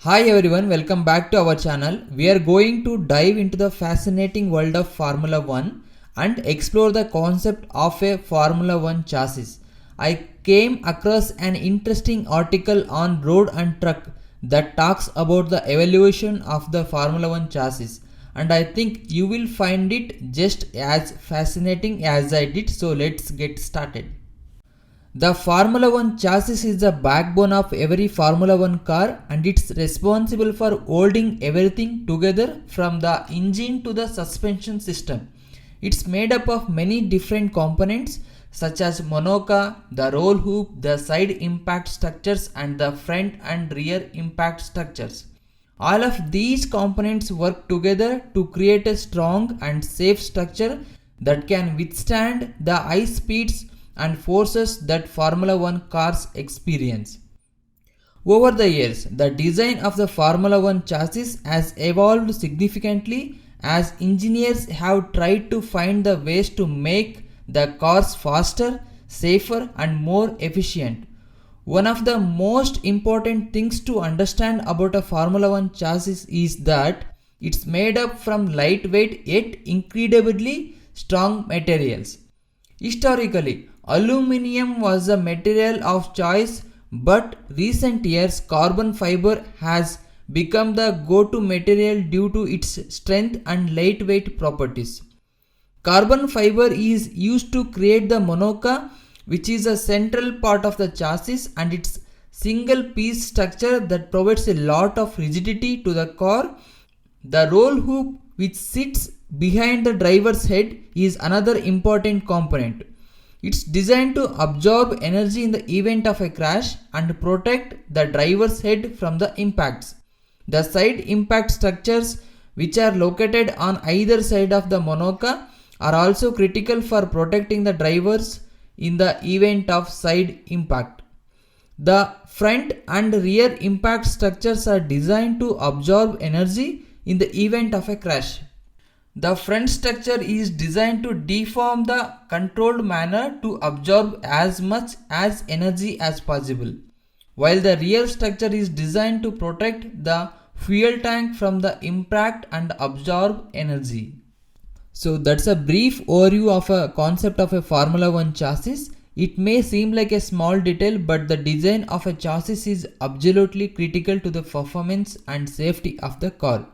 Hi everyone, welcome back to our channel. We are going to dive into the fascinating world of Formula 1 and explore the concept of a Formula 1 chassis. I came across an interesting article on Road and Truck that talks about the evolution of the Formula 1 chassis, and I think you will find it just as fascinating as I did. So let's get started. The Formula 1 chassis is the backbone of every Formula 1 car, and it's responsible for holding everything together from the engine to the suspension system. It's made up of many different components such as monocoque, the roll hoop, the side impact structures, and the front and rear impact structures. All of these components work together to create a strong and safe structure that can withstand the high speeds and forces that Formula 1 cars experience. Over the years, the design of the Formula 1 chassis has evolved significantly as engineers have tried to find the ways to make the cars faster, safer, and more efficient. One of the most important things to understand about a Formula 1 chassis is that it's made up from lightweight yet incredibly strong materials. Historically, aluminum was the material of choice, but recent years carbon fiber has become the go-to material due to its strength and lightweight properties. Carbon fiber is used to create the monocoque, which is a central part of the chassis, and its single piece structure that provides a lot of rigidity to the car. The roll hoop, which sits behind the driver's head, is another important component. It's designed to absorb energy in the event of a crash and protect the driver's head from the impacts. The side impact structures, which are located on either side of the monocoque, are also critical for protecting the drivers in the event of side impact. The front and rear impact structures are designed to absorb energy in the event of a crash. The front structure is designed to deform the controlled manner to absorb as much as energy as possible, while the rear structure is designed to protect the fuel tank from the impact and absorb energy. So that's a brief overview of a concept of a Formula 1 chassis. It may seem like a small detail, but the design of a chassis is absolutely critical to the performance and safety of the car.